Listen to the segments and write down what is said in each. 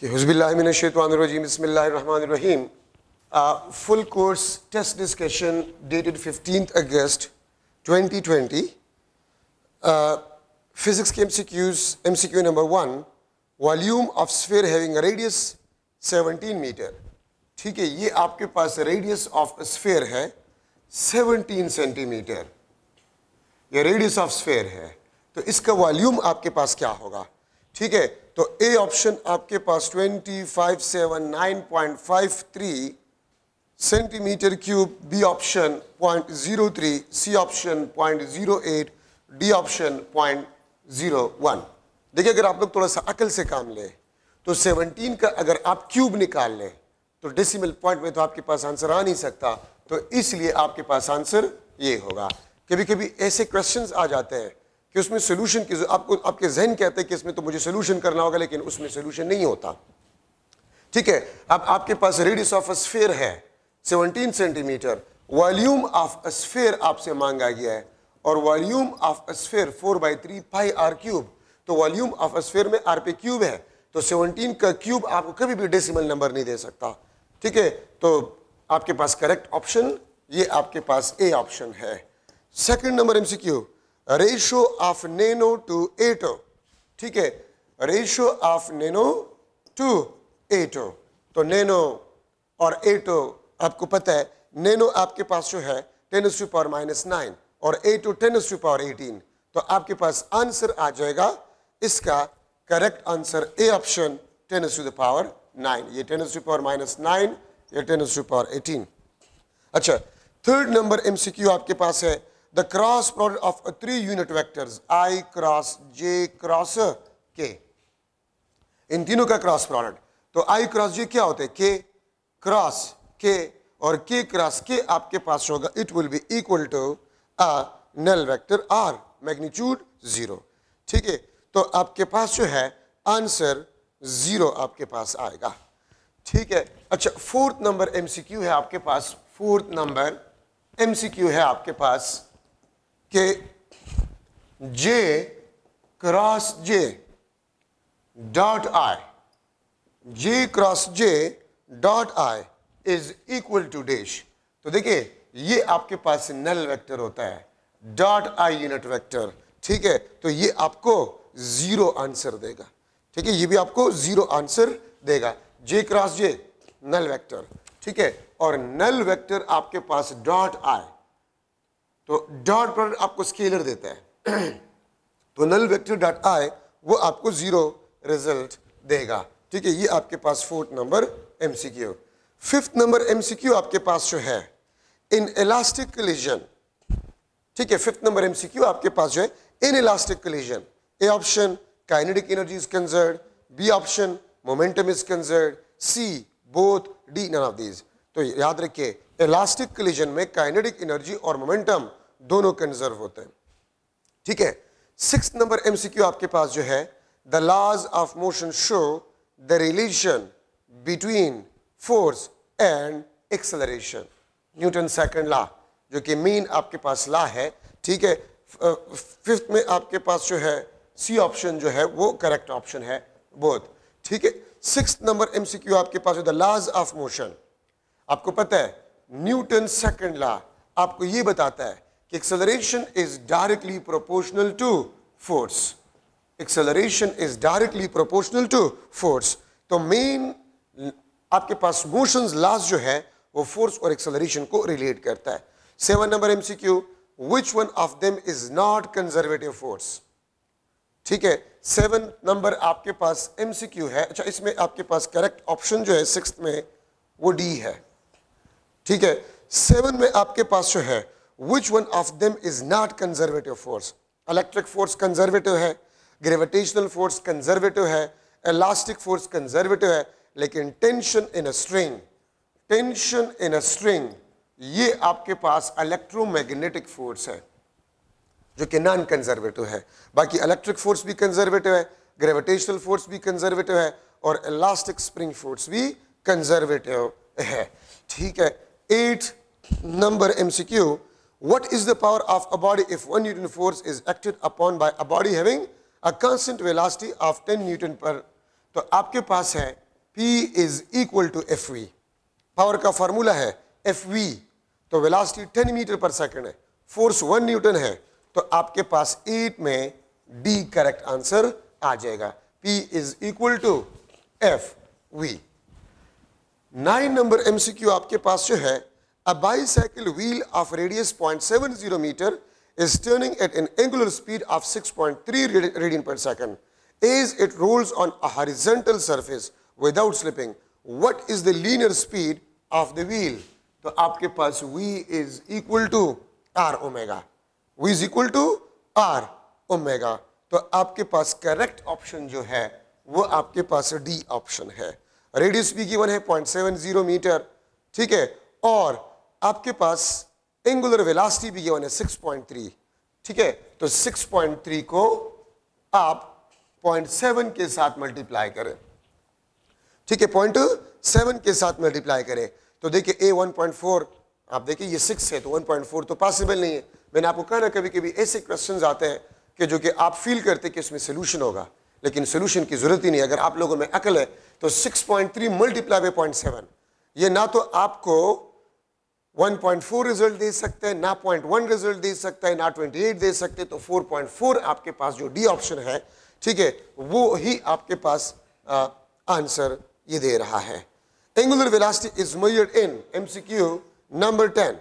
Bismillahirrahmanirrahim. Bismillahirrahmanirrahim. Full course test discussion dated 15th August 2020. Physics के MCQs. MCQ number 1. Volume of sphere having a radius 17 meter. ठीक है, ये आपके पास radius of a sphere है 17 centimetre. ये radius of sphere है, तो इसका वॉल्यूम आपके पास क्या होगा? ठीक है, तो ए ऑप्शन आपके पास 2579.53 centimetre cube, B option 0.03, C option 0.08, D option 0.01. देखिए, अगर आप लोग थोड़ा सा अकल से काम लें तो 17 का अगर आप क्यूब निकाल लें तो डेसिमल पॉइंट में तो आपके पास आंसर आ नहीं सकता, तो इसलिए आपके पास आंसर ये होगा. कभी कभी ऐसे क्वेश्चंस आ जाते हैं कि उसमें सोल्यूशन की आपको आपके जहन कहते हैं कि इसमें तो मुझे सोल्यूशन करना होगा, लेकिन उसमें सोल्यूशन नहीं होता. ठीक है, अब आपके पास रेडियस ऑफ अ स्फीयर है 17 centimetre, volume of a sphere आपसे मांगा गया है, और volume of a sphere 4/3 pi R cube. तो वॉल्यूम ऑफ अ स्फीयर में आर पे क्यूब है, तो 17 का क्यूब आपको कभी भी डेसिमल नंबर नहीं दे सकता. ठीक है, तो आपके पास करेक्ट ऑप्शन ये आपके पास ए ऑप्शन है. Second number MCQ, ratio of nano to atto. ठीक है, ratio of nano to atto. तो नैनो और एटो आपको पता है, नैनो आपके पास जो है 10⁻⁻9 और एटो 10⁻18. तो आपके पास आंसर आ जाएगा इसका करेक्ट आंसर ए ऑप्शन 10⁻9. ये 10⁻⁹, ये 10⁻18. अच्छा, थर्ड नंबर एमसीक्यू आपके पास है, the cross product of 3 unit vectors I cross J cross K. इन तीनों का क्रॉस प्रोडक्ट, तो I क्रॉस J क्या होते हैं? K क्रॉस K, और K क्रॉस K आपके पास होगा, it will be equal to a null vector R, magnitude 0. ठीक है, तो आपके पास जो है आंसर 0 आपके पास आएगा. ठीक है. अच्छा, फोर्थ नंबर एमसीक्यू है आपके पास, फोर्थ नंबर एमसीक्यू है आपके पास कि J cross J dot I, J cross J dot I is equal to dash. तो देखिए, ये आपके पास नल वेक्टर होता है, डॉट I यूनिट वेक्टर. ठीक है, तो ये आपको 0 आंसर देगा. ठीक है, ये भी आपको 0 आंसर देगा. J cross J null vector. ठीक है, और नल वेक्टर आपके पास डॉट I, तो डॉट प्रोडक्ट आपको स्केलर देता है, तो नल वेक्टर डॉट I वो आपको 0 रिजल्ट देगा. ठीक है, ये आपके पास fourth number MCQ. Fifth number MCQ आपके पास जो है, इन इलास्टिक कोलिजन. ठीक है, फिफ्थ नंबर एमसीक्यू आपके पास जो है, in elastic collision. A option kinetic energy is conserved, B option momentum is conserved, C both, D none of these. तो याद रखिए, इलास्टिक कोलिजन में काइनेटिक एनर्जी और मोमेंटम दोनों कंजर्व होते हैं. ठीक है, सिक्स्थ नंबर एमसीक्यू आपके पास जो है, the laws of motion show the relation between force and acceleration. Newton second law, जो कि मेन आपके पास लॉ है. ठीक है, फिफ्थ में आपके पास जो है सी ऑप्शन जो है वो करेक्ट ऑप्शन है, बोथ. ठीक है, सिक्स्थ नंबर एमसीक्यू आपके पास द लॉज ऑफ मोशन. आपको पता है न्यूटन सेकंड लॉ आपको ये बताता है कि acceleration is directly proportional to force. Acceleration is directly proportional to force. तो मेन आपके पास मोशंस लॉज जो है वो फोर्स और एक्सेलरेशन को रिलेट करता है. 7 number MCQ, which one of them is not conservative force. ठीक है, 7 नंबर आपके पास एमसीक्यू है. अच्छा, इसमें आपके पास करेक्ट ऑप्शन जो है सिक्स्थ में वो डी है. ठीक है, 7 में आपके पास जो है, which one of them is not conservative force. Electric force conservative है, ग्रेविटेशनल फोर्स कंजर्वेटिव है, इलास्टिक फोर्स कंजर्वेटिव है, लेकिन tension in a string, tension in a string ये आपके पास इलेक्ट्रोमैग्नेटिक फोर्स है जो कि नॉन कंजर्वेटिव है. बाकी इलेक्ट्रिक फोर्स भी कंजर्वेटिव है, ग्रेविटेशनल फोर्स भी कंजर्वेटिव है, और इलास्टिक स्प्रिंग फोर्स भी कंजर्वेटिव है. ठीक है, 8 number MCQ, what is the power of a body if 1 Newton force is acted upon by a body having a constant velocity of 10 Newton per. तो आपके पास है P is equal to F V. Power का formula है F V, तो velocity 10 metre per second है, force 1 newton है, तो आपके पास 8 में डी करेक्ट आंसर आ जाएगा। P is equal to F V. 9 number MCQ आपके पास जो है, a bicycle wheel of radius 0.70 meter is turning at an angular speed of 6.3 radian per second. As it rolls on a horizontal surface without slipping, what is the linear speed of the wheel? तो आपके पास V is equal to R omega. V is equal to R omega. तो आपके पास correct option जो है वो आपके पास D option है। रेडियस भी गिवन है 0.70 मीटर, ठीक है, और आपके पास एंगुलर वेलोसिटी भी गिवन है 6.3, ठीक है। तो 6.3 को आप 0.7 के साथ मल्टीप्लाई करें, ठीक है, 0.7 के साथ मल्टीप्लाई करें तो देखिए A 1.4, आप देखिए ये 6 है तो 1.4 तो पॉसिबल नहीं है। मैंने आपको कहा ना कभी कभी ऐसे क्वेश्चंस आते हैं कि जो कि आप फील करते कि इसमें सोल्यूशन होगा, लेकिन सोल्यूशन की जरूरत ही नहीं। अगर आप लोगों में अकल है तो 6.3 मल्टीप्लाई बाय 0.7, ये ना तो आपको 1.4 रिजल्ट दे सकते हैं, ना 0.1 रिजल्ट दे सकता है, ना 28 दे सकते, तो 4.4 आपके पास जो डी ऑप्शन है, ठीक है, वो ही आपके पास आंसर ये दे रहा है। Angular velocity is measured in MCQ number 10,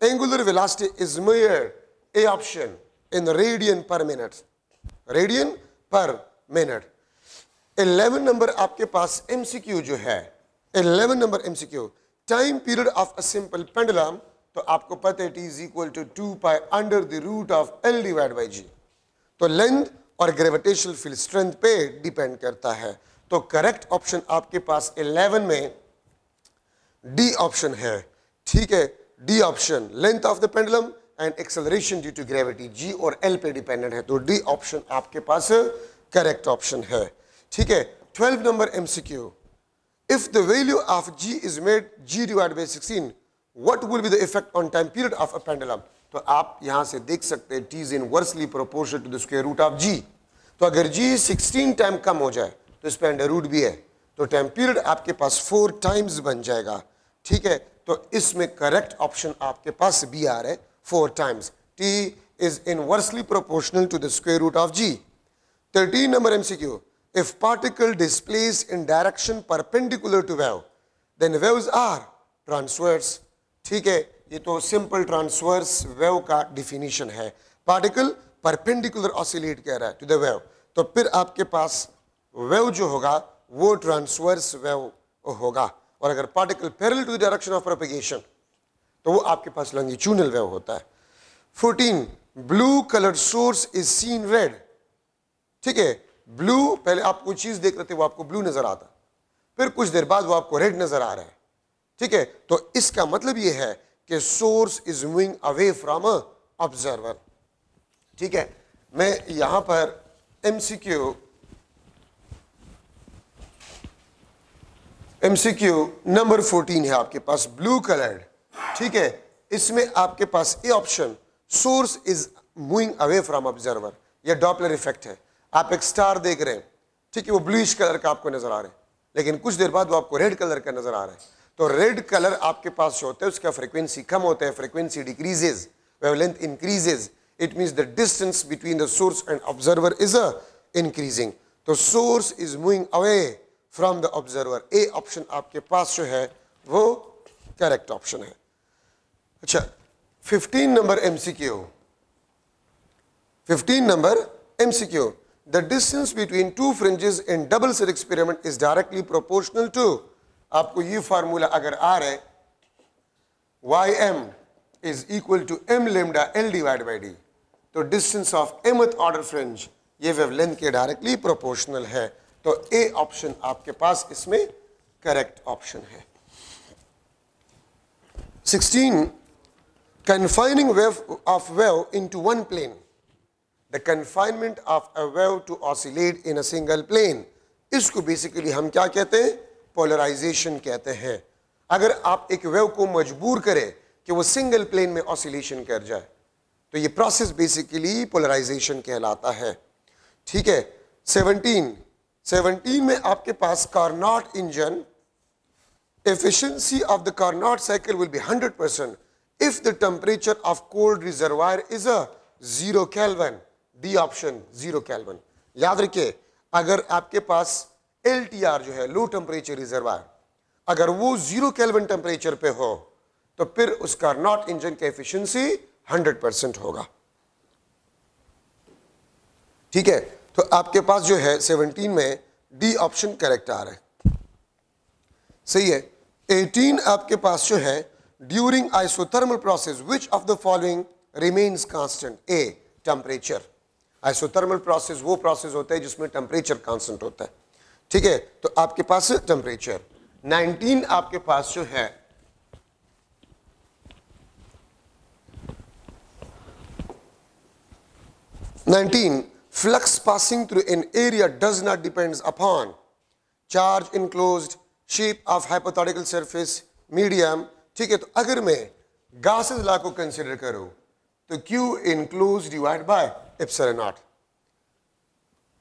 angular velocity is measured, A option, in radian per minute, radian per minute. 11 number आपके पास MCQ जो है, 11 number MCQ, time period of a simple pendulum, तो आपको पता है T is equal to 2 pi under the root of L divide by G। तो length और ग्रेविटेशनल फील्ड स्ट्रेंथ पे डिपेंड करता है। तो करेक्ट ऑप्शन आपके पास 11 में डी ऑप्शन है, ठीक है, D option, length of the pendulum and acceleration due to gravity, G और एल पे डिपेंडेंट है, तो डी ऑप्शन आपके पास करेक्ट ऑप्शन है, ठीक है। 12 number MCQ, if the value of G is made G divided by 16, what will be the effect on time period of a pendulum? तो आप यहां से देख सकते हैं T is inversely proportional to the square root of G। तो अगर G 16 time कम हो जाए तो इस पे अंडर रूट भी है, तो टाइम पीरियड आपके पास 4 टाइम्स बन जाएगा, ठीक है। तो इसमें करेक्ट ऑप्शन आपके पास बी आ रहा है, 4 times. T is inversely proportional to the square root of G। 13 number MCQ, if particle displaced in direction perpendicular to wave, then waves are transverse, ठीक है, ये तो सिंपल ट्रांसवर्स वेव का definition है। Particle perpendicular oscillate कह रहा है to the wave, तो फिर आपके पास वेव जो होगा वो ट्रांसवर्स वेव होगा, और अगर particle parallel to the direction of propagation तो वो आपके पास लॉन्गिट्यूडनल वेव होता है। 14 blue coloured source is seen red, ठीक है, ब्लू, पहले आप कोई चीज देख रहे थे वो आपको ब्लू नजर आता, फिर कुछ देर बाद वो आपको रेड नजर आ रहा है, ठीक है। तो इसका मतलब ये है कि source is moving away from a observer, ठीक है। मैं यहां पर MCQ नंबर 14 है आपके पास, ब्लू कलर्ड, ठीक है, इसमें आपके पास A option, source is moving away from observer, यह डॉपलर इफेक्ट है। आप एक स्टार देख रहे हैं, ठीक है, वो ब्लूइश कलर का आपको नजर आ रहा है, लेकिन कुछ देर बाद वो आपको रेड कलर का नजर आ रहा है। तो रेड कलर आपके पास जो होता है उसका फ्रीक्वेंसी कम होता है, frequency decreases, wavelength increases, it means the distance between the source and observer is increasing. तो source is moving away from the observer, A option आपके पास जो है वो करेक्ट ऑप्शन है। अच्छा, 15 number MCQ, 15 number MCQ, the distance between two fringes in double slit experiment is directly proportional to, आपको ये फार्मूला अगर आ रहा है Ym is equal to m lambda L divided by D, तो distance of mth order fringe ये wavelength के directly proportional है, तो ए ऑप्शन आपके पास इसमें करेक्ट ऑप्शन है। 16 confining wave of wave into one plane, the confinement of a wave to oscillate in a single plane, इसको basically हम क्या कहते हैं, पोलराइजेशन कहते हैं। अगर आप एक वेव को मजबूर करें कि वो सिंगल प्लेन में ऑसिलेशन कर जाए तो ये प्रोसेस बेसिकली पोलराइजेशन कहलाता है, ठीक है। 17 17 में आपके पास Carnot engine, efficiency of the Carnot cycle will be 100% if the temperature of cold reservoir is a 0 Kelvin. D option 0 Kelvin. याद रखिए, अगर आपके पास LTR जो है लो टेम्परेचर रिजर्वायर, अगर वो 0 केल्विन टेम्परेचर पे हो तो फिर उस कार्नोट इंजन का एफिशिएंसी 100% होगा। ठीक है, तो आपके पास जो है 17 में डी ऑप्शन करेक्ट आ रहा है, सही है। 18 आपके पास जो है during isothermal process which of the following remains constant? A temperature. Isothermal process वो प्रोसेस होता है जिसमें टेम्परेचर कांस्टेंट होता है। ठीक है, तो आपके पास टेम्परेचर। 19 आपके पास जो है flux passing through an area does not depends upon charge enclosed, shape of hypothetical surface, medium। ठीक है, तो अगर मैं गासेस लॉ को कंसिडर करूं तो Q enclosed divide by epsilon not.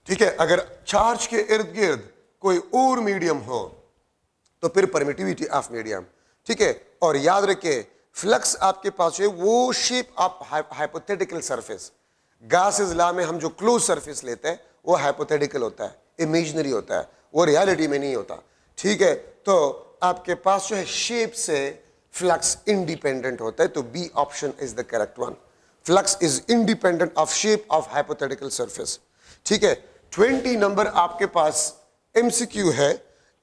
ठीक है, अगर चार्ज के इर्द गिर्द कोई और मीडियम हो तो फिर परमिटिविटी ऑफ मीडियम। ठीक है, और याद रखिए फ्लक्स आपके पास है वो shape of hypothetical surface. Gases law में हम जो क्लोज सरफेस लेते हैं वो हाइपोथेटिकल होता है, इमेजिनरी होता है, वो रियलिटी में नहीं होता। ठीक है, तो आपके पास जो है शेप से फ्लक्स इंडिपेंडेंट होता है, तो B option is the correct one. Flux is independent of shape of hypothetical surface. ठीक है, 20 नंबर आपके पास एमसीक्यू है।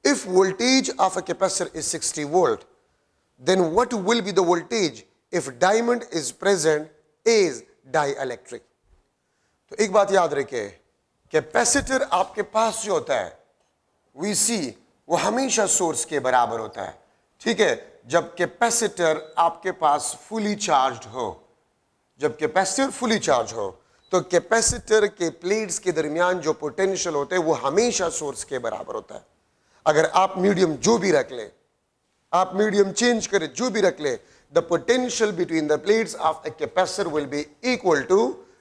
If voltage of a capacitor is 60 volt then what will be the voltage if diamond is present is dielectric? तो एक बात याद रखिए, कैपेसिटर आपके पास जो होता है Vc वो हमेशा सोर्स के बराबर होता है। ठीक है, जब कैपेसिटर आपके पास फुली चार्ज्ड हो, जब कैपेसिटर फुली चार्ज हो तो कैपेसिटर के प्लेट्स के दरमियान जो पोटेंशियल होते हैं वो हमेशा सोर्स के बराबर होता है। अगर आप मीडियम जो भी रख लें, आप मीडियम चेंज करें, जो भी रख ले, the potential between the plates of a capacitor will be equal to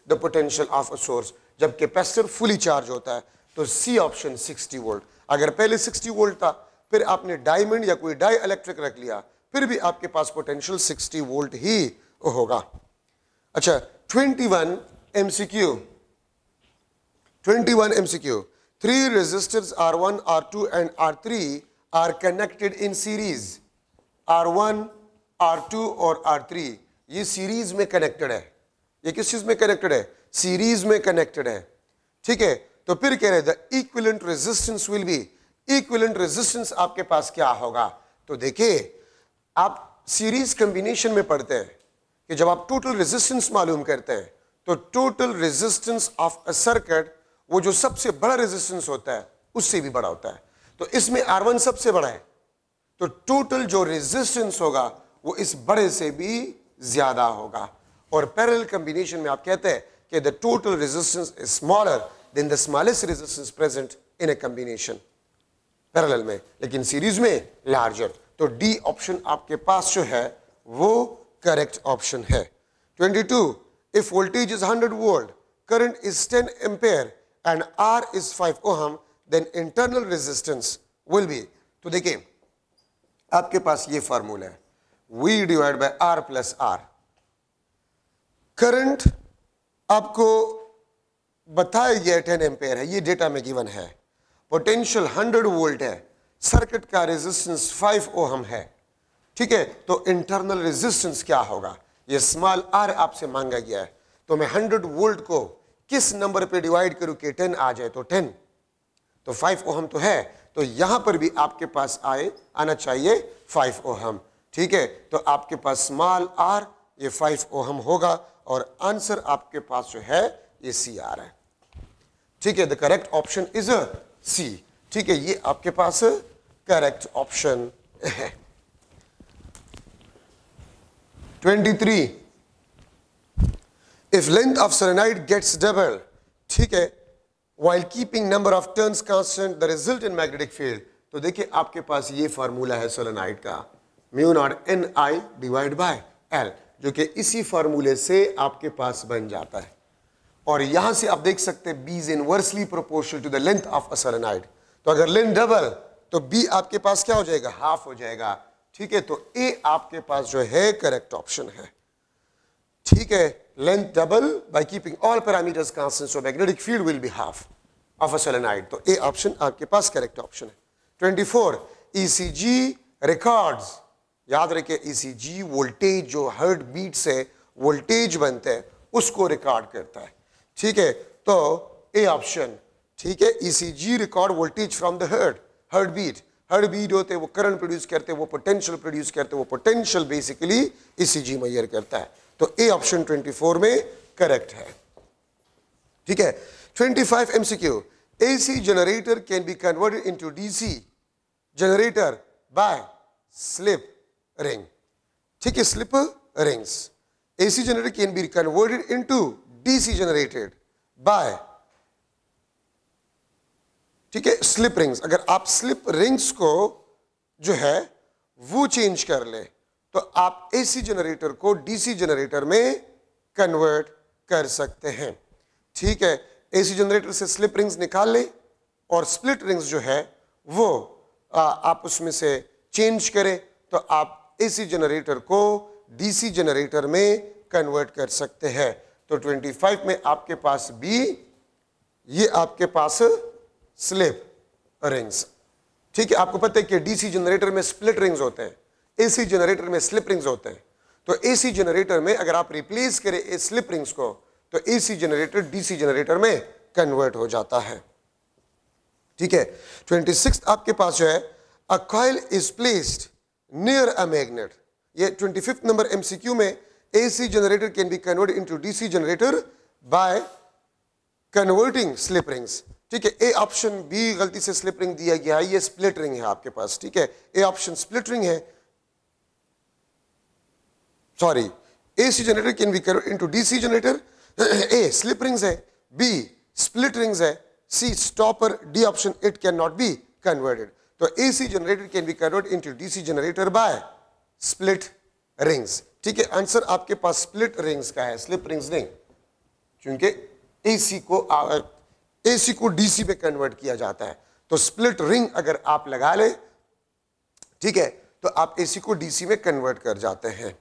the potential of a source. जब कैपेसिटर फुली चार्ज होता है तो सी ऑप्शन 60 वोल्ट। अगर पहले 60 वोल्ट था, फिर आपने डायमंड या कोई डाई इलेक्ट्रिक रख लिया, फिर भी आपके पास पोटेंशियल 60 वोल्ट ही होगा। अच्छा, 21 MCQ. 21 MCQ. 3 resistors R1, R2 and R3 are connected in series। R1, R2 और R3 ये सीरीज में कनेक्टेड है। ये किस चीज में कनेक्टेड है? सीरीज में कनेक्टेड है। ठीक है, तो फिर कह रहे the equivalent resistance will B, equivalent resistance आपके पास क्या होगा? तो देखिए, आप सीरीज कॉम्बिनेशन में पढ़ते हैं कि जब आप टोटल रेजिस्टेंस मालूम करते हैं तो total resistance of a circuit, वो जो सबसे बड़ा रेजिस्टेंस होता है उससे भी बड़ा होता है। तो इसमें R1 सबसे बड़ा है, तो टोटल जो रेजिस्टेंस होगा वो इस बड़े से भी ज्यादा होगा। और पैरेलल कॉम्बिनेशन में आप कहते हैं कि the total resistance is smaller than the smallest resistance present in a combination, parallel में, लेकिन सीरीज में लार्जर। तो डी ऑप्शन आपके पास जो है वो करेक्ट ऑप्शन है। 22 if voltage is 100 volt, current is 10 ampere and R is 5 ohm, then internal resistance will be। तो देखिए आपके पास ये फार्मूला है, V divide by R plus R। Current आपको बताया गया 10 एम्पेयर है, ये डेटा में गिवन है। पोटेंशियल 100 वोल्ट है, सर्किट का रेजिस्टेंस 5 ओहम है। ठीक है, तो इंटरनल रेजिस्टेंस क्या होगा? ये स्मॉल r आपसे मांगा गया है, तो मैं 100 वोल्ट को किस नंबर पे डिवाइड करूं कि 10 आ जाए? तो 10, तो 5 ओहम तो है, तो यहां पर भी आपके पास आना चाहिए 5 ओहम। ठीक है, तो आपके पास स्मॉल r ये 5 ओहम होगा और आंसर आपके पास जो है ये सी आ रहा है। ठीक है, the correct option is C. ठीक है, ये आपके पास करेक्ट ऑप्शन है। 23 if length of solenoid gets double, ठीक है, while keeping number of turns constant, the result in magnetic field। तो देखिए आपके पास ये फार्मूला है सोलेनॉइड का, mu not an I divide by L, जो कि इसी फार्मूले से आपके पास बन जाता है। और यहां से आप देख सकते हैं B is inversely proportional to the length of a solenoid. तो अगर लेंथ डबल तो B आपके पास क्या हो जाएगा, हाफ हो जाएगा। ठीक है, तो A आपके पास जो है करेक्ट ऑप्शन है। ठीक है, length double by keeping all parameters constant, so magnetic field will be half of a solenoid. तो A ऑप्शन आपके पास करेक्ट ऑप्शन है। 24 ECG रिकॉर्ड्स, याद रखिए ECG वोल्टेज जो हार्ट बीट से वोल्टेज बनते हैं उसको रिकॉर्ड करता है। ठीक है, तो A ऑप्शन। ठीक है, ECG record voltage from the heart beat होते हैं, वो करंट प्रोड्यूस करते हैं, वो पोटेंशियल प्रोड्यूस करते हैं, वो पोटेंशियल बेसिकली ECG मेजर करता है। तो A ऑप्शन 24 में करेक्ट है। ठीक है, 25 MCQ AC generator can be converted into DC generator by slip ring. ठीक है, slip rings. AC generator can be converted into DC generated by, ठीक है, स्लिप रिंग्स। अगर आप स्लिप रिंग्स को जो है वो चेंज कर ले तो आप AC जनरेटर को DC जनरेटर में कन्वर्ट कर सकते हैं। ठीक है, AC जनरेटर से स्लिप रिंग्स निकाल ले और स्प्लिट रिंग्स जो है वो आप उसमें से चेंज करें तो आप AC जनरेटर को DC जनरेटर में कन्वर्ट कर सकते हैं। तो 25 में आपके पास B, ये आपके पास स्लिप रिंग्स। ठीक है, आपको पता है कि DC जनरेटर में स्प्लिट रिंग्स होते हैं, AC जनरेटर में स्लिप रिंग्स होते हैं। तो AC जनरेटर में अगर आप रिप्लेस करें स्लिप रिंग्स को तो AC जनरेटर DC जनरेटर में कन्वर्ट हो जाता है। ठीक है, 26 आपके पास जो है a coil is placed near a magnet. ये 25 नंबर MCQ में AC generator can be converted into DC generator by converting slip rings। ठीक है, A ऑप्शन, B गलती से स्लिप रिंग दिया गया है, ये स्प्लिट रिंग है आपके पास। ठीक है, A ऑप्शन स्प्लिट रिंग है, sorry, AC generator can be converted into DC generator, A slip rings है, B स्प्लिट रिंग्स है, C stopper, D option it can not be converted. तो AC generator can be converted into DC generator by split rings. ठीक है, answer आपके पास split rings का है, slip rings नहीं, क्योंकि AC को DC में कन्वर्ट किया जाता है। तो स्प्लिट रिंग अगर आप लगा ले, ठीक है, तो आप AC को DC में कन्वर्ट कर जाते हैं।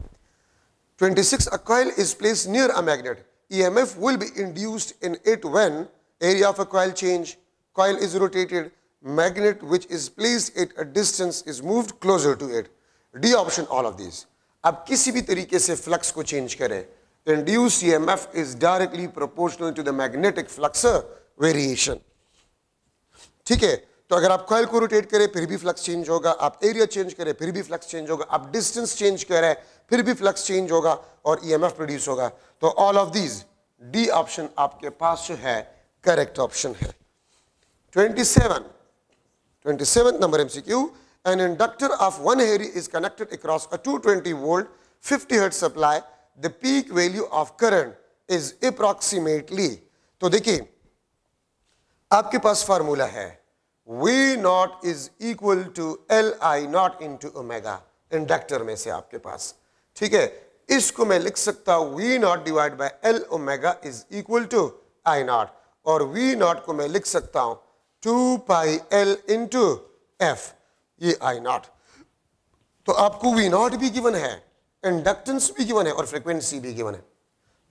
26 a coil is placed near a magnet, EMF will be induced in it when area of a coil change, coil is rotated, magnet which is placed at a distance is moved closer to it। D option all of these. अब किसी भी तरीके से flux को change करें, induced EMF is directly proportional to the magnetic flux variation. ठीक है, तो अगर आप कॉइल को रोटेट करें फिर भी फ्लक्स चेंज होगा, आप एरिया चेंज करें फिर भी फ्लक्स चेंज होगा, आप डिस्टेंस चेंज करें फिर भी फ्लक्स चेंज होगा और EMF प्रोड्यूस होगा। तो all of these, D option आपके पास जो है करेक्ट ऑप्शन है। 27 number MCQ, an inductor of 1 Henry is connected across a 220 volt 50 hertz supply, the peak value of current is approximately, तो देखिए आपके पास फार्मूला है V naught is equal to Li naught into omega, inductor में से आपके पास। ठीक है, इसको मैं लिख सकता हूं V naught divide by L omega is equal to I naught, और V naught को मैं लिख सकता हूं 2 pi L into F, ये I naught। तो आपको V naught भी गिवन है, इंडक्टेंस भी गिवन है और फ्रीक्वेंसी भी गिवन है।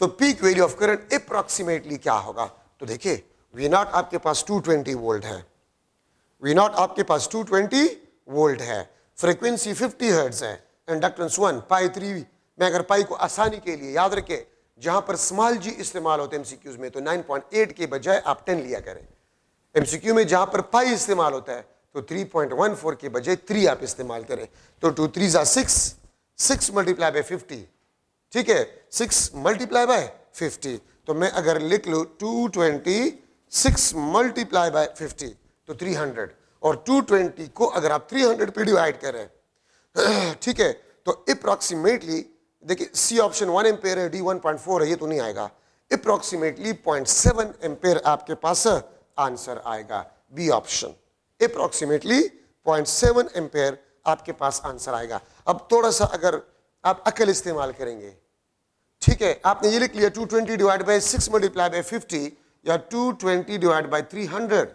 तो peak value of current approximately क्या होगा? तो देखिए V naught आपके पास 220 वोल्ट है, V naught आपके पास 220 वोल्ट है, फ्रीक्वेंसी 50 हर्ट्ज है, इंडक्टेंस 1 पाई 3। मैं अगर पाई को आसानी के लिए याद रखे, जहां पर स्मॉल जी इस्तेमाल होते हैं MCQs में, तो 9.8 के बजाय आप 10 लिया करें। MCQ में जहां पर पाई इस्तेमाल होता है तो 3.14 के बजाय 3 आप इस्तेमाल करें। तो 2 3 6 मल्टीप्लाई बाय 50, ठीक है, 6 मल्टीप्लाई बाय 50। तो मैं अगर लिख लूं 226 मल्टीप्लाई बाय 50 तो 300, और 220 को अगर आप 300 पे डिवाइड करें, ठीक है, तो अप्रॉक्सीमेटली देखिए सी ऑप्शन 1 एम्पेयर है, डी 1.4 है, ये तो नहीं आएगा। अप्रॉक्सीमेटली 0.7 एम्पेयर आपके पास आंसर आएगा, बी ऑप्शन। अप्रॉक्सीमेटली 0.7 एम्पेयर आपके पास आंसर आएगा। अब थोड़ा सा अगर आप अकल इस्तेमाल करेंगे, ठीक है, आपने ये लिख लिया 220 डिवाइड बाई 6 मल्टीप्लाई बाई 50 या 220 डिवाइड बाई 300।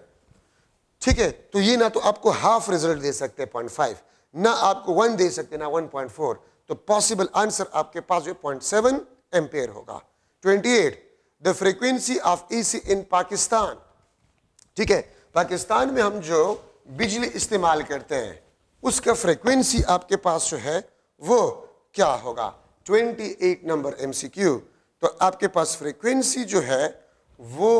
ठीक है, तो ये ना तो आपको हाफ रिजल्ट दे सकते हैं 0.5, ना आपको 1 दे सकते ना 1.4, तो पॉसिबल आंसर आपके पास जो 0.7 एम्पेयर होगा। 28 द फ्रीक्वेंसी ऑफ एसी इन पाकिस्तान। ठीक है, पाकिस्तान में हम जो बिजली इस्तेमाल करते हैं उसका फ्रीक्वेंसी आपके पास जो है वो क्या होगा। 28 नंबर एमसीक्यू। तो आपके पास फ्रीक्वेंसी जो है वो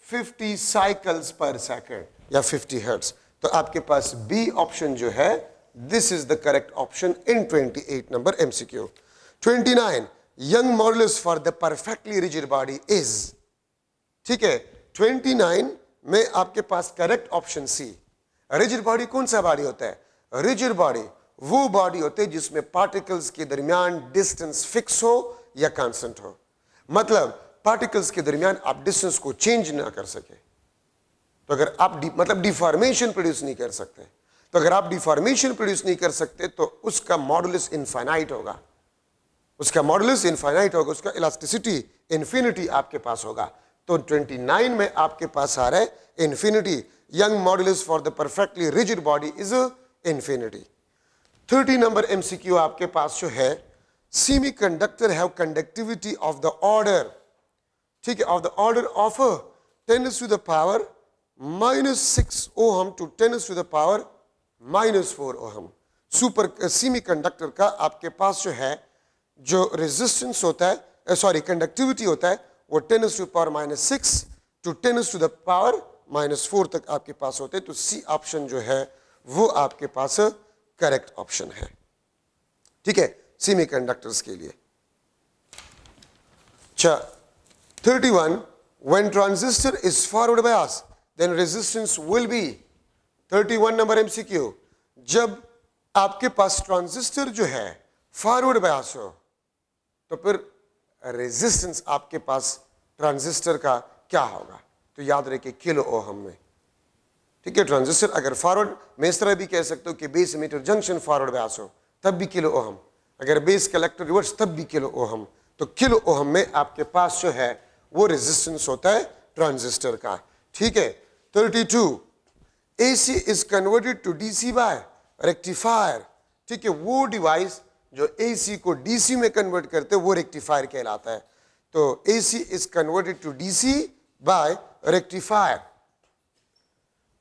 50 साइकिल्स पर सेकंड या 50 हर्ट्ज। तो आपके पास बी ऑप्शन जो है this is the correct option in 28 number MCQ. 29 young modulus for the perfectly rigid body is. ठीक है, 29 में आपके पास correct option C. Rigid body कौन सा बॉडी होता है? रिजिड बॉडी वो बॉडी होते हैं जिसमें पार्टिकल्स के दरमियान डिस्टेंस फिक्स हो या कांस्टेंट हो। मतलब पार्टिकल्स के दरमियान आप डिस्टेंस को चेंज ना कर सके, तो अगर आप मतलब डिफॉर्मेशन प्रोड्यूस नहीं कर सकते, तो अगर आप डिफॉर्मेशन प्रोड्यूस नहीं कर सकते तो उसका मॉडुलस इनफाइनाइट होगा, उसका मॉडुलस इनफाइनाइट होगा, उसका इलास्टिसिटी इन्फिनिटी आपके पास होगा। तो 29 में आपके पास आ रहा है infinity. Young modulus for the perfectly rigid body is infinity. 30 number MCQ आपके पास जो है semiconductor have conductivity of the order. ठीक है, of the order of 10 to the power -6 ohm to 10 to the power -4 ohm. Super semiconductor का आपके पास जो है जो रेजिस्टेंस होता है, सॉरी कंडक्टिविटी होता है वो 10 to power -6 to 10 to the power -4 तक आपके पास होते हैं। तो सी ऑप्शन जो है वो आपके पास करेक्ट ऑप्शन है। ठीक है, सेमीकंडक्टर्स के लिए। 31 when transistor is forward bias then resistance will be. 31 number MCQ, जब आपके पास ट्रांजिस्टर जो है फॉरवर्ड बायस हो तो फिर रेजिस्टेंस आपके पास ट्रांजिस्टर का क्या होगा? तो याद रखिए किलो ओहम में। ठीक है, ट्रांजिस्टर अगर फॉरवर्ड, मैं इस तरह भी कह सकता हूं कि base emitter junction forward bias हो तब भी किलो ओहम, अगर बेस कलेक्टर रिवर्स तब भी किलो ओहम। तो किलो ओहम में आपके पास जो है वो रेजिस्टेंस होता है ट्रांजिस्टर का। ठीक है, 32 AC is converted to DC by rectifier. ठीक है, वो डिवाइस जो एसी को डीसी में कन्वर्ट करते वो रेक्टिफायर कहलाता है। तो AC is converted to DC by rectifier.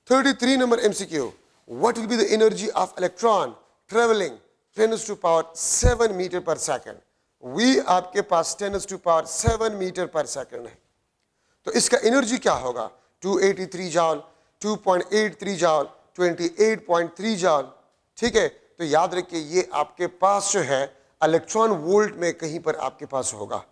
33 number MCQ, what will be the energy of electron travelling 10 to power 7 metre per second. V आपके पास 10 to power 7 metre per second है, तो इसका एनर्जी क्या होगा? 283 जॉल, 2.83 जॉल, 28.3 जॉल। ठीक है, तो याद रखिए ये आपके पास जो है इलेक्ट्रॉन वोल्ट में कहीं पर आपके पास होगा।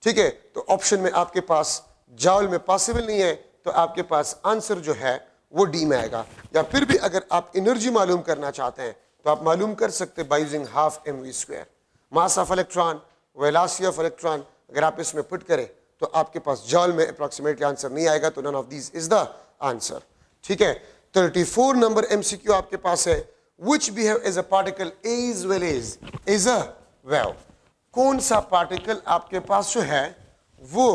ठीक है, तो ऑप्शन में आपके पास जॉल में पॉसिबल नहीं है, तो आपके पास आंसर जो है वो डी में आएगा। या फिर भी अगर आप एनर्जी मालूम करना चाहते हैं तो आप मालूम कर सकते हैं by using half mv²। Mass of electron, velocity of electron अगर आप इसमें पुट करें तो आपके पास जॉल में अप्रॉक्सीमेटली आंसर नहीं आएगा, तो none of these is the answer. ठीक है, 34 नंबर एमसीक्यू आपके पास है, which behave as a particle as well as a wave। कौन सा पार्टिकल आपके पास जो है वो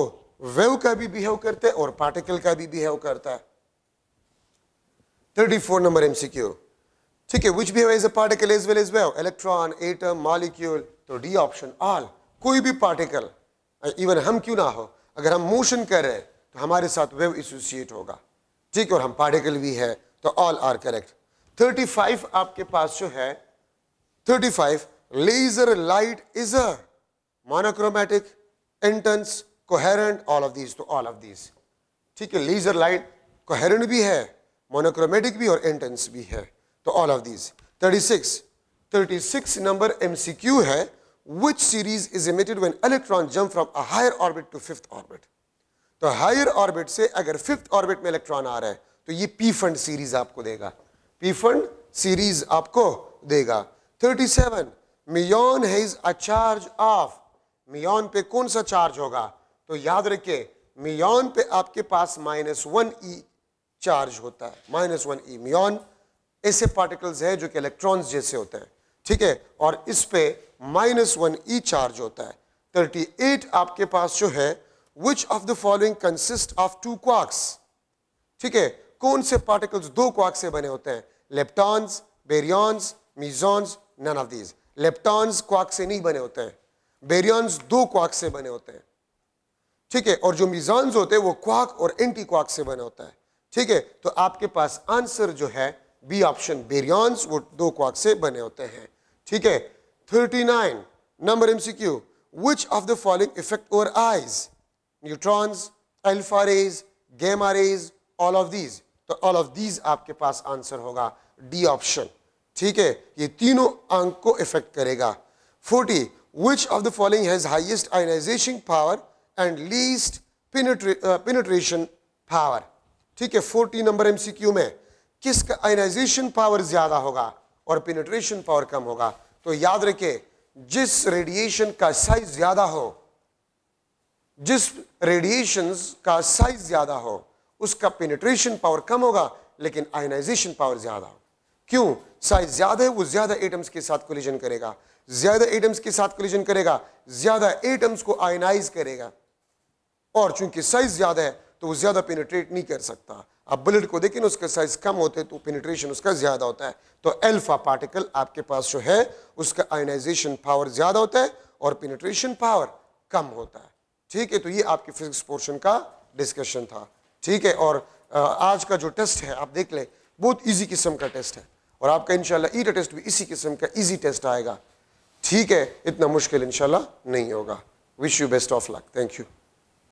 वेव का भी बिहेव करता है और पार्टिकल का भी बिहेव करता है। 34 नंबर एमसीक्यू। ठीक है, which behave as a particle as well as wave, electron, atom, molecule. तो डी ऑप्शन ऑल, कोई भी पार्टिकल, इवन हम क्यों ना हो, अगर हम मोशन कर रहे हैं तो हमारे साथ वेव एसोसिएट होगा। ठीक है, और हम पार्टिकल भी है, तो ऑल आर करेक्ट। 35 आपके पास जो है 35 laser light is a monochromatic, intense, coherent, all of these. तो ऑल ऑफ दीज। ठीक है, लेजर लाइट कोहेरेंट भी है, मोनोक्रोमेटिक भी और इंटेंस भी है, तो all of these. 36 number MCQ है, which series is emitted when electron jump from a higher orbit to 5th orbit। तो हायर ऑर्बिट से अगर 5th ऑर्बिट में इलेक्ट्रॉन आ रहा है तो ये पी फंड सीरीज आपको देगा, पी फंड सीरीज आपको देगा। 37 मियोन हैज अ चार्ज ऑफ, मियोन पे कौन सा चार्ज होगा? तो याद रखिए मियोन पे आपके पास -1e चार्ज होता है, -1e। मियोन ऐसे पार्टिकल्स है जो कि इलेक्ट्रॉन्स जैसे होते हैं। ठीक है, और इस पे -1e चार्ज होता है। 38 आपके पास जो है, which of the following consist of two quarks? ठीक है, कौन से पार्टिकल्स दो क्वार्क से बने होते हैं? Leptons, baryons, mesons, none of these. Leptons quark से नहीं बने होते हैं, बेरियॉन्स दो क्वार्क से बने होते हैं, ठीक है, और जो मीजॉन्स होते हैं वो क्वार्क और एंटी क्वार्क से बने होता है, ठीक है। तो आपके पास आंसर जो है बी ऑप्शन, बेरियॉन्स वो दो क्वार्क से बने होते हैं, ठीक है। 39 number MCQ, which of the following affect our eyes? Neutrons, alpha rays, gamma rays, all of these. तो ऑल ऑफ दीज आपके पास आंसर होगा डी ऑप्शन, ठीक है, ये तीनों अंक को इफेक्ट करेगा। 40 which of the following has highest ionization power and least penetration power? ठीक है, 40 नंबर एमसीक्यू में किसका आयनाइजेशन पावर ज्यादा होगा और पेनिट्रेशन पावर कम होगा? तो याद रखे, जिस रेडिएशन का साइज ज्यादा हो, जिस रेडिएशन का साइज ज्यादा हो उसका पेनिट्रेशन पावर कम होगा लेकिन आयनाइजेशन पावर ज्यादा हो। क्यों? साइज ज्यादा है, वो ज्यादा एटम्स के साथ कोलिजन करेगा, ज्यादा एटम्स के साथ कोलिजन करेगा, ज्यादा एटम्स को आयनाइज करेगा, और चूंकि साइज ज्यादा है तो वो ज्यादा पेनिट्रेट नहीं कर सकता। आप बुलेट को देखें, उसका साइज कम होते हैं तो पेनिट्रेशन उसका ज्यादा होता है। तो अल्फा पार्टिकल आपके पास जो है उसका आयनाइजेशन पावर ज्यादा होता है और पेनिट्रेशन पावर कम होता है, ठीक है। तो ये आपके फिजिक्स पोर्शन का डिस्कशन था, ठीक है। और आज का जो टेस्ट है आप देख ले, बहुत इजी किस्म का टेस्ट है और आपका इंशाल्लाह ईटा टेस्ट भी इसी किस्म का इजी टेस्ट आएगा, ठीक है। इतना मुश्किल इंशाल्लाह नहीं होगा। Wish you best of luck, thank you.